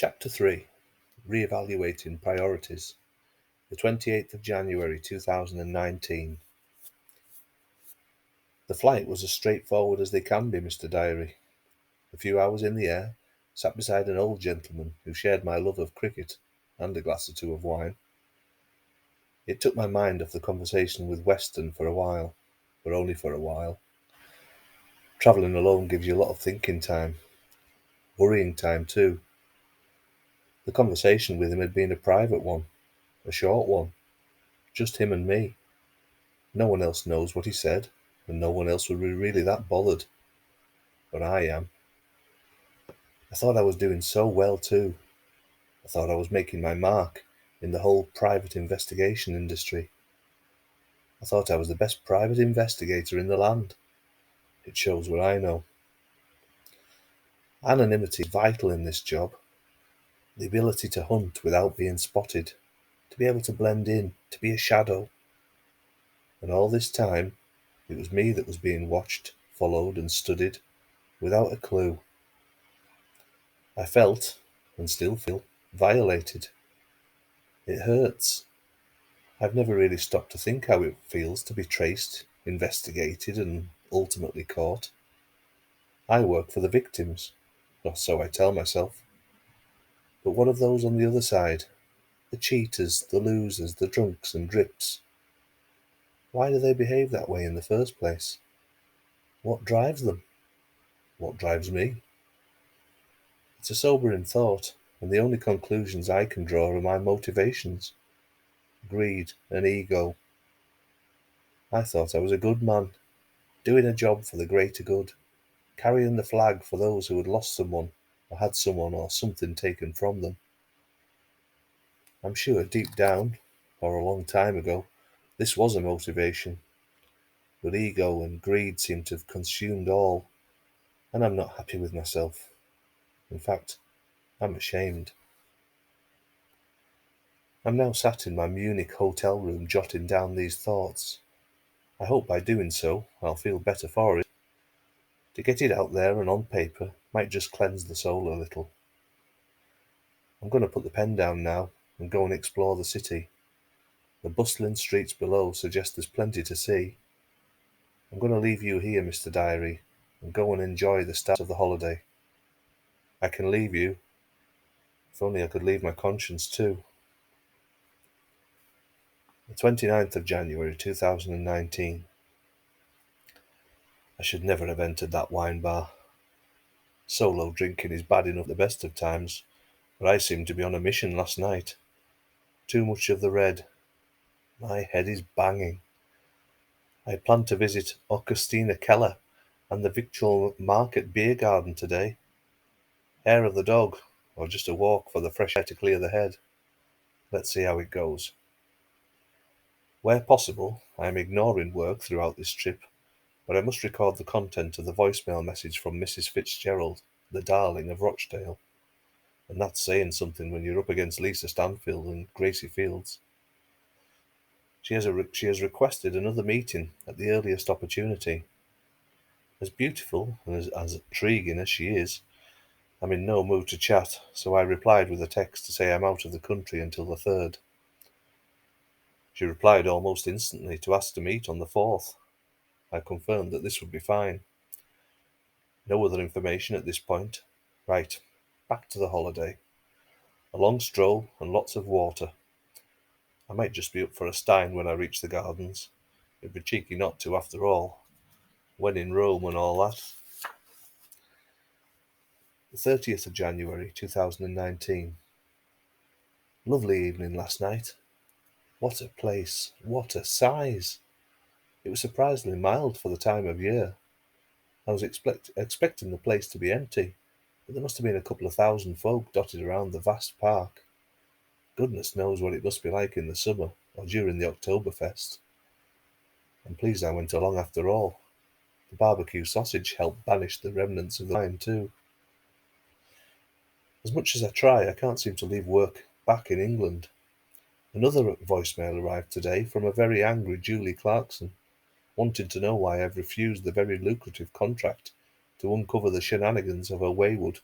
Chapter 3: Re-evaluating Priorities. The 28th of January 2019. The flight was as straightforward as they can be, Mr. Diary. A few hours in the air, sat beside an old gentleman who shared my love of cricket and a glass or two of wine. It took my mind off the conversation with Weston for a while, but only for a while. Travelling alone gives you a lot of thinking time, worrying time too. The conversation with him had been a private one, a short one, just him and me. No one else knows what he said, and no one else would be really that bothered. But I am. I thought I was doing so well too. I thought I was making my mark in the whole private investigation industry. I thought I was the best private investigator in the land. It shows what I know. Anonymity is vital in this job. The ability to hunt without being spotted, to be able to blend in, to be a shadow. And all this time, it was me that was being watched, followed and studied, without a clue. I felt, and still feel, violated. It hurts. I've never really stopped to think how it feels to be traced, investigated, and ultimately caught. I work for the victims, or so I tell myself. But what of those on the other side? The cheaters, the losers, the drunks and drips. Why do they behave that way in the first place? What drives them? What drives me? It's a sobering thought, and the only conclusions I can draw are my motivations. Greed and ego. I thought I was a good man, doing a job for the greater good, carrying the flag for those who had lost someone, or had someone or something taken from them. I'm sure deep down, or a long time ago, this was a motivation, but ego and greed seem to have consumed all, and I'm not happy with myself. In fact, I'm ashamed. I'm now sat in my Munich hotel room jotting down these thoughts. I hope by doing so I'll feel better for it. To get it out there and on paper might just cleanse the soul a little. I'm going to put the pen down now and go and explore the city. The bustling streets below suggest there's plenty to see. I'm going to leave you here, Mr. Diary, and go and enjoy the start of the holiday. I can leave you. If only I could leave my conscience too. The 29th of January 2019. I should never have entered that wine bar. Solo drinking is bad enough at the best of times, but I seemed to be on a mission last night. Too much of the red. My head is banging. I planned to visit Augustina Keller and the Victual Market Beer Garden today. Hair of the dog, or just a walk for the fresh air to clear the head. Let's see how it goes. Where possible, I am ignoring work throughout this trip, but I must record the content of the voicemail message from Mrs. Fitzgerald, the darling of Rochdale. And that's saying something when you're up against Lisa Stanfield and Gracie Fields. She has requested another meeting at the earliest opportunity. As beautiful and as intriguing as she is, I'm in no mood to chat, so I replied with a text to say I'm out of the country until the 3rd. She replied almost instantly to ask to meet on the 4th. I confirmed that this would be fine. No other information at this point. Right, back to the holiday. A long stroll and lots of water. I might just be up for a stein when I reach the gardens. It'd be cheeky not to, after all. When in Rome and all that. The 30th of January 2019. Lovely evening last night. What a place, what a size! It was surprisingly mild for the time of year. I was expecting the place to be empty, but there must have been a couple of thousand folk dotted around the vast park. Goodness knows what it must be like in the summer, or during the Oktoberfest. I'm pleased I went along after all. The barbecue sausage helped banish the remnants of the wine too. As much as I try, I can't seem to leave work back in England. Another voicemail arrived today from a very angry Julie Clarkson, wanting to know why I've refused the very lucrative contract to uncover the shenanigans of her wayward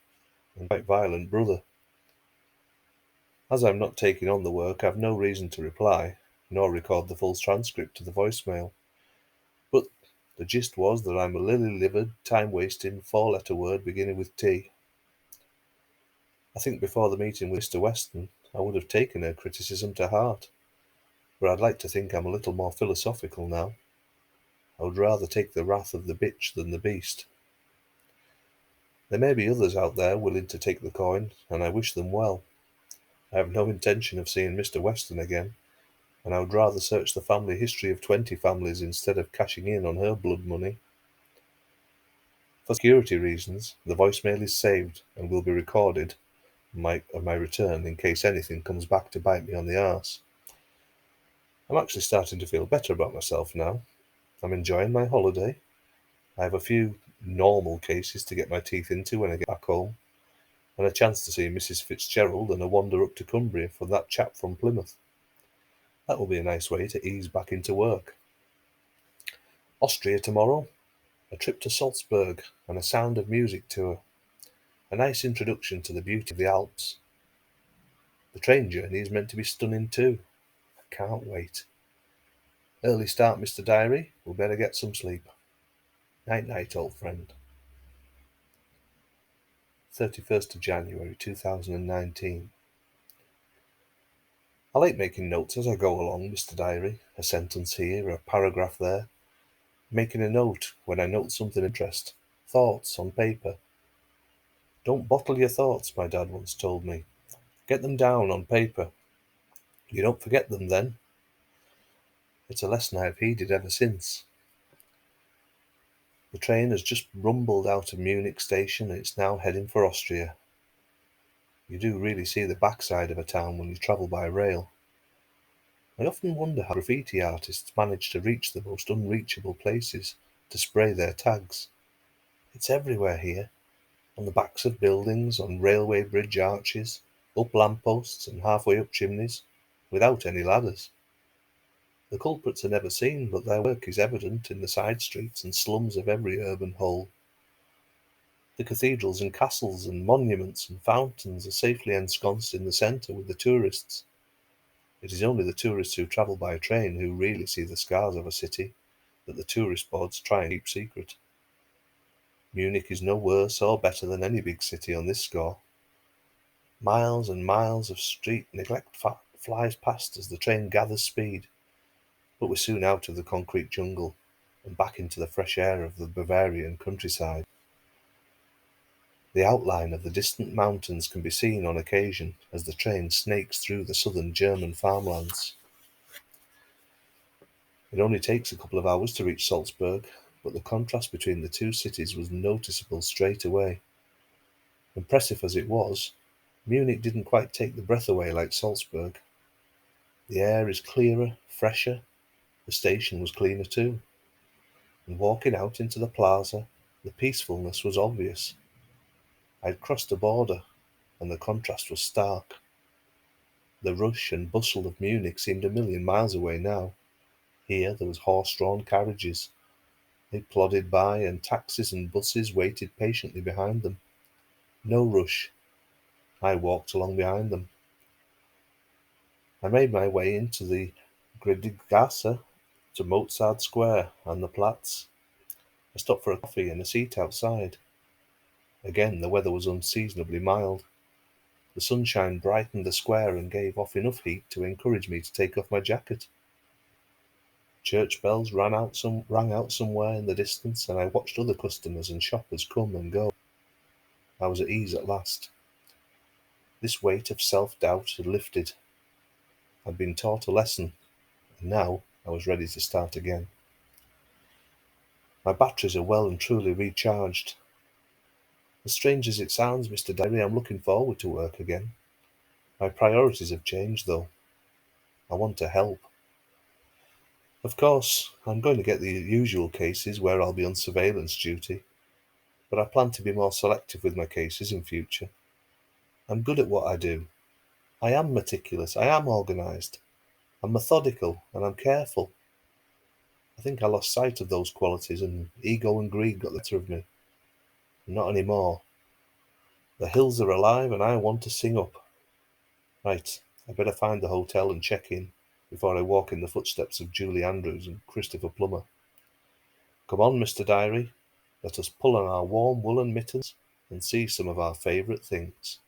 and quite violent brother. As I'm not taking on the work, I've no reason to reply, nor record the full transcript to the voicemail. But the gist was that I'm a lily-livered, time-wasting, four-letter word beginning with T. I think before the meeting with Mr. Weston, I would have taken her criticism to heart, but I'd like to think I'm a little more philosophical now. I would rather take the wrath of the bitch than the beast. There may be others out there willing to take the coin, and I wish them well. I have no intention of seeing Mr. Weston again, and I would rather search the family history of 20 families instead of cashing in on her blood money. For security reasons, the voicemail is saved and will be recorded on my return in case anything comes back to bite me on the arse. I'm actually starting to feel better about myself now. I'm enjoying my holiday. I have a few normal cases to get my teeth into when I get back home, and a chance to see Mrs. Fitzgerald and a wander up to Cumbria for that chap from Plymouth. That will be a nice way to ease back into work. Austria tomorrow, a trip to Salzburg and a Sound of Music tour. A nice introduction to the beauty of the Alps. The train journey is meant to be stunning too. I can't wait. Early start, Mr. Diary. We'll better get some sleep. Night night, old friend. 31st of January 2019. I like making notes as I go along, Mr. Diary. A sentence here, a paragraph there. Making a note when I note something of interest. Thoughts on paper. Don't bottle your thoughts, my dad once told me. Get them down on paper. You don't forget them then. It's a lesson I've heeded ever since. The train has just rumbled out of Munich station and it's now heading for Austria. You do really see the backside of a town when you travel by rail. I often wonder how graffiti artists manage to reach the most unreachable places to spray their tags. It's everywhere here, on the backs of buildings, on railway bridge arches, up lampposts and halfway up chimneys, without any ladders. The culprits are never seen, but their work is evident in the side streets and slums of every urban hole. The cathedrals and castles and monuments and fountains are safely ensconced in the centre with the tourists. It is only the tourists who travel by train who really see the scars of a city that the tourist boards try and keep secret. Munich is no worse or better than any big city on this score. Miles and miles of street neglect flies past as the train gathers speed, but we're soon out of the concrete jungle and back into the fresh air of the Bavarian countryside. The outline of the distant mountains can be seen on occasion as the train snakes through the southern German farmlands. It only takes a couple of hours to reach Salzburg, but the contrast between the two cities was noticeable straight away. Impressive as it was, Munich didn't quite take the breath away like Salzburg. The air is clearer, fresher, the station was cleaner too, and walking out into the plaza, the peacefulness was obvious. I'd crossed a border, and the contrast was stark. The rush and bustle of Munich seemed a million miles away now. Here there was horse-drawn carriages. They plodded by, and taxis and buses waited patiently behind them. No rush. I walked along behind them. I made my way into the Gredigasse, to Mozart Square and the Platz. I stopped for a coffee and a seat outside. Again the weather was unseasonably mild. The sunshine brightened the square and gave off enough heat to encourage me to take off my jacket. Church bells rang out somewhere in the distance, and I watched other customers and shoppers come and go. I was at ease at last. This weight of self-doubt had lifted. I'd been taught a lesson, and now I was ready to start again. My batteries are well and truly recharged. As strange as it sounds, Mr. Diary, I'm looking forward to work again. My priorities have changed, though. I want to help. Of course, I'm going to get the usual cases where I'll be on surveillance duty, but I plan to be more selective with my cases in future. I'm good at what I do. I am meticulous, I am organised. I'm methodical, and I'm careful. I think I lost sight of those qualities, and ego and greed got the better of me. Not anymore. The hills are alive, and I want to sing up. Right, I'd better find the hotel and check in before I walk in the footsteps of Julie Andrews and Christopher Plummer. Come on, Mr. Diary, let us pull on our warm woolen mittens and see some of our favourite things.